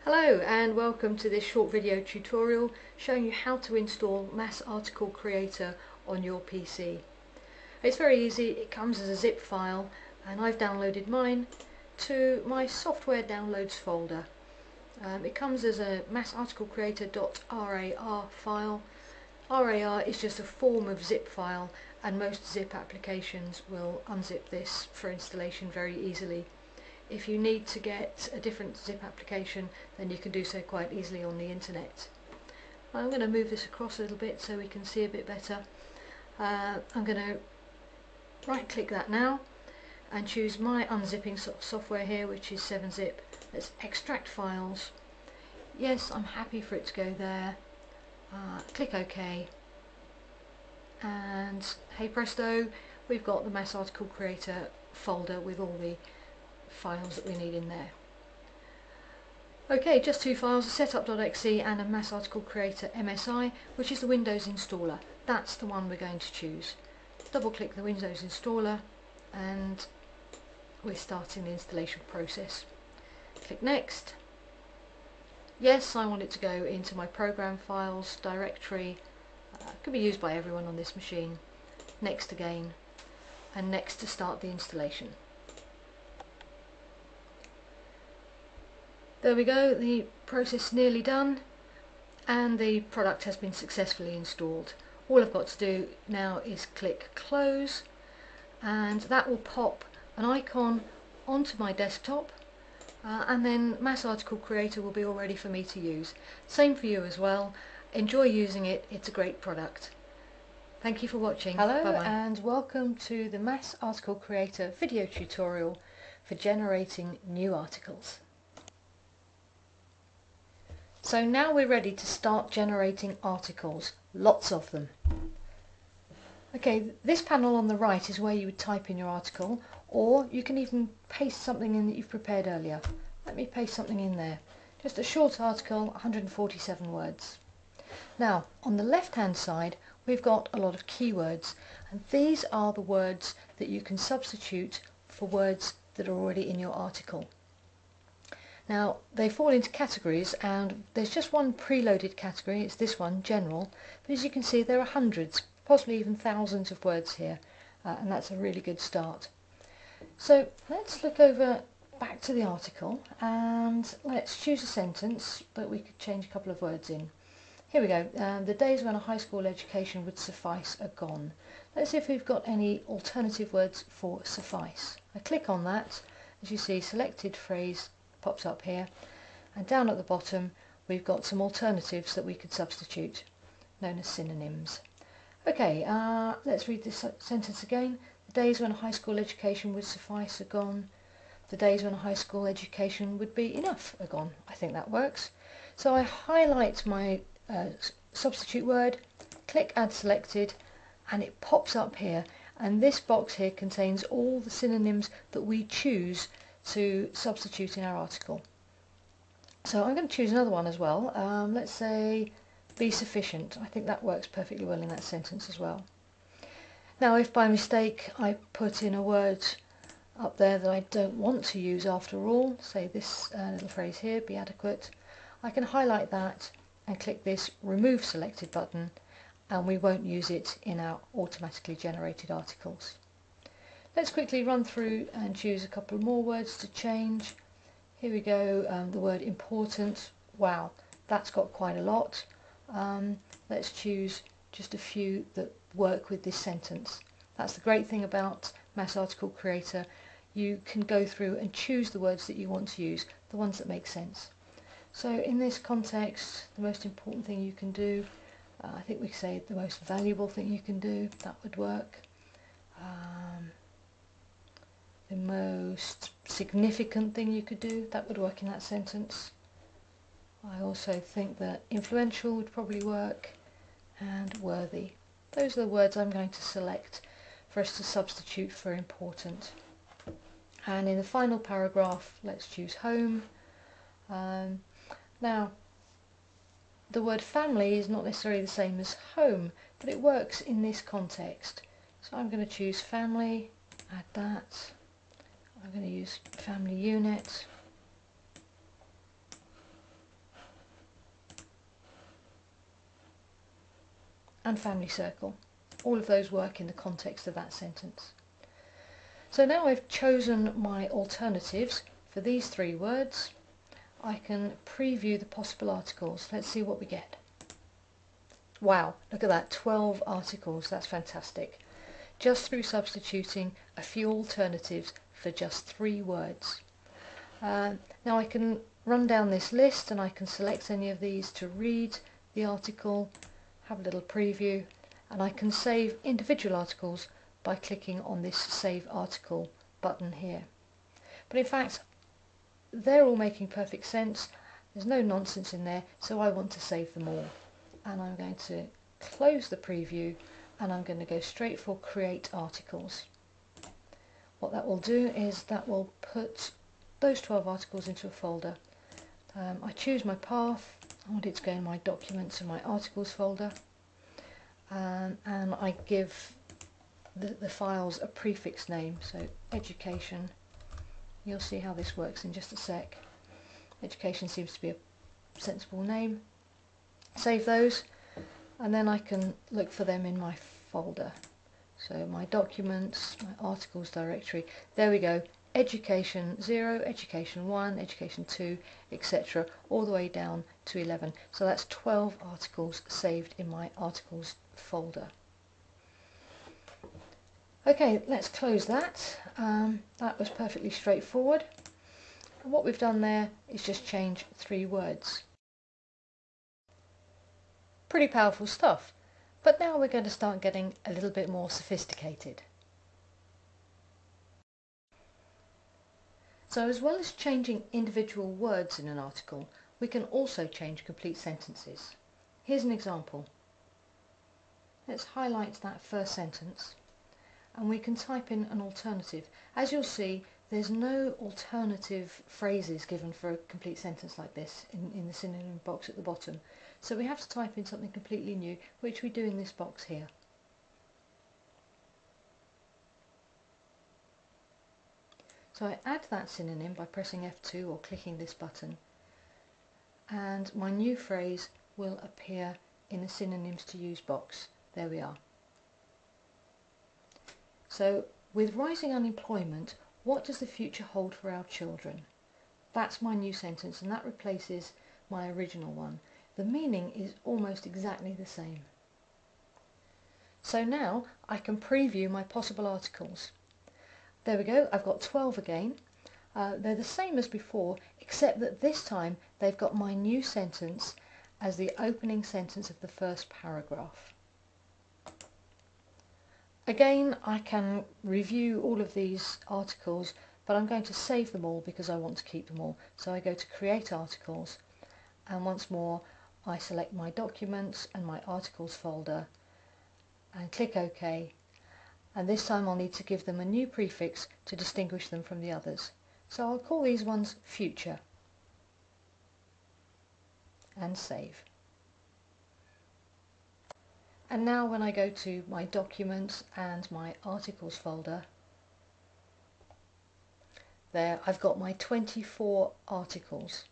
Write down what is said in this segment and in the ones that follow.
Hello and welcome to this short video tutorial showing you how to install Mass Article Creator on your PC. It's very easy. It comes as a zip file and I've downloaded mine to my software downloads folder. It comes as a massarticlecreator.rar file. RAR is just a form of zip file and most zip applications will unzip this for installation very easily. If you need to get a different zip application, then you can do so quite easily on the internet. I'm going to move this across a little bit so we can see a bit better. I'm going to right click that now and choose my unzipping software here, which is 7-zip. Let's extract files. Yes, I'm happy for it to go there. Click OK, and hey presto, we've got the Mass Article Creator folder with all the files that we need in there. Okay, just two files, a setup.exe and a Mass Article Creator MSI, which is the Windows installer. That's the one we're going to choose. Double click the Windows installer and we're starting the installation process. Click next. Yes, I want it to go into my program files directory. Could be used by everyone on this machine. Next again, and next to start the installation. There we go, the process is nearly done and the product has been successfully installed. All I've got to do now is click close and that will pop an icon onto my desktop and then Mass Article Creator will be all ready for me to use. Same for you as well. Enjoy using it, it's a great product. Thank you for watching. Hello. Bye-bye. And welcome to the Mass Article Creator video tutorial for generating new articles. So now we're ready to start generating articles, lots of them. Okay, this panel on the right is where you would type in your article, or you can even paste something in that you've prepared earlier. Let me paste something in there. Just a short article, 147 words. Now, on the left-hand side, we've got a lot of keywords, and these are the words that you can substitute for words that are already in your article. Now, they fall into categories, and there's just one preloaded category, it's this one, general, but as you can see there are hundreds, possibly even thousands of words here, and that's a really good start. So let's look over back to the article and let's choose a sentence that we could change a couple of words in. Here we go, the days when a high school education would suffice are gone. Let's see if we've got any alternative words for suffice. I click on that, as you see selected phrase pops up here, and down at the bottom we've got some alternatives that we could substitute, known as synonyms. Okay, let's read this sentence again. The days when a high school education would suffice are gone. The days when a high school education would be enough are gone. I think that works. So I highlight my substitute word, click add selected, and it pops up here, and this box here contains all the synonyms that we choose to substitute in our article. So I'm going to choose another one as well. Let's say be sufficient. I think that works perfectly well in that sentence as well. Now if by mistake I put in a word up there that I don't want to use after all, say this little phrase here, be adequate, I can highlight that and click this remove selected button, and we won't use it in our automatically generated articles. Let's quickly run through and choose a couple more words to change. Here we go, the word important. Wow, that's got quite a lot. Let's choose just a few that work with this sentence. That's the great thing about Mass Article Creator. You can go through and choose the words that you want to use, the ones that make sense. So in this context, the most important thing you can do, I think we could say the most valuable thing you can do, that would work. The most significant thing you could do, that would work in that sentence. I also think that influential would probably work, and worthy. Those are the words I'm going to select for us to substitute for important. And in the final paragraph, let's choose home. Now, the word family is not necessarily the same as home, but it works in this context. So I'm going to choose family, add that. I'm going to use family unit. and family circle. All of those work in the context of that sentence. So now I've chosen my alternatives for these 3 words. I can preview the possible articles. Let's see what we get. Wow, look at that, 12 articles, that's fantastic. Just through substituting a few alternatives for just 3 words. Now I can run down this list and I can select any of these to read the article, have a little preview, and I can save individual articles by clicking on this Save Article button here. But in fact, they're all making perfect sense. There's no nonsense in there, so I want to save them all. And I'm going to close the preview and I'm going to go straight for Create Articles. What that will do is that will put those 12 articles into a folder. I choose my path. I want it to go in my Documents and my Articles folder. And I give the files a prefix name, so Education. You'll see how this works in just a sec. Education seems to be a sensible name. Save those, and then I can look for them in my folder. So my Documents, my Articles directory, there we go. Education 0, Education 1, Education 2, etc. all the way down to 11. So that's 12 articles saved in my Articles folder. Okay, let's close that. That was perfectly straightforward. And what we've done there is just change 3 words. Pretty powerful stuff. But now we're going to start getting a little bit more sophisticated. So as well as changing individual words in an article, we can also change complete sentences. Here's an example. Let's highlight that first sentence and we can type in an alternative. As you'll see, there's no alternative phrases given for a complete sentence like this in the synonym box at the bottom. So we have to type in something completely new, which we do in this box here. So I add that synonym by pressing F2 or clicking this button, and my new phrase will appear in the synonyms to use box. There we are. So with rising unemployment, what does the future hold for our children? That's my new sentence, and that replaces my original one. The meaning is almost exactly the same. So now I can preview my possible articles. There we go, I've got 12 again. They're the same as before, except that this time they've got my new sentence as the opening sentence of the first paragraph. Again, I can review all of these articles, but I'm going to save them all because I want to keep them all. So I go to Create Articles, and once more I select my Documents and my Articles folder and click OK. And this time I'll need to give them a new prefix to distinguish them from the others. So I'll call these ones Future and save. And now when I go to my Documents and my Articles folder, there I've got my 24 articles.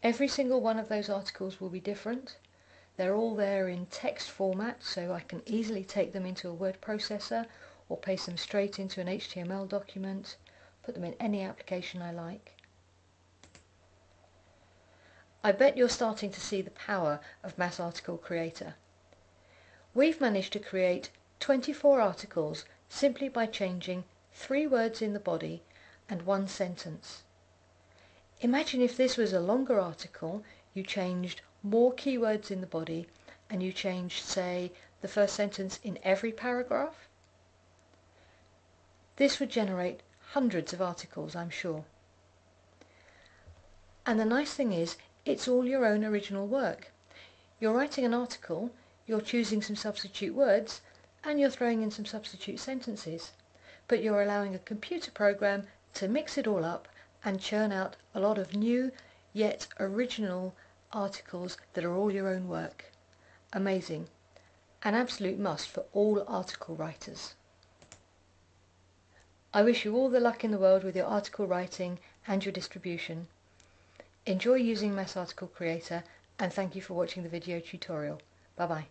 Every single one of those articles will be different. They're all there in text format, so I can easily take them into a word processor or paste them straight into an HTML document, put them in any application I like. I bet you're starting to see the power of Mass Article Creator. We've managed to create 24 articles simply by changing 3 words in the body and 1 sentence. Imagine if this was a longer article, you changed more keywords in the body and you changed, say, the first sentence in every paragraph. This would generate hundreds of articles, I'm sure. And the nice thing is, it's all your own original work. You're writing an article, you're choosing some substitute words, and you're throwing in some substitute sentences. But you're allowing a computer program to mix it all up and churn out a lot of new, yet original articles that are all your own work. Amazing. An absolute must for all article writers. I wish you all the luck in the world with your article writing and your distribution. Enjoy using Mass Article Creator, and thank you for watching the video tutorial. Bye bye.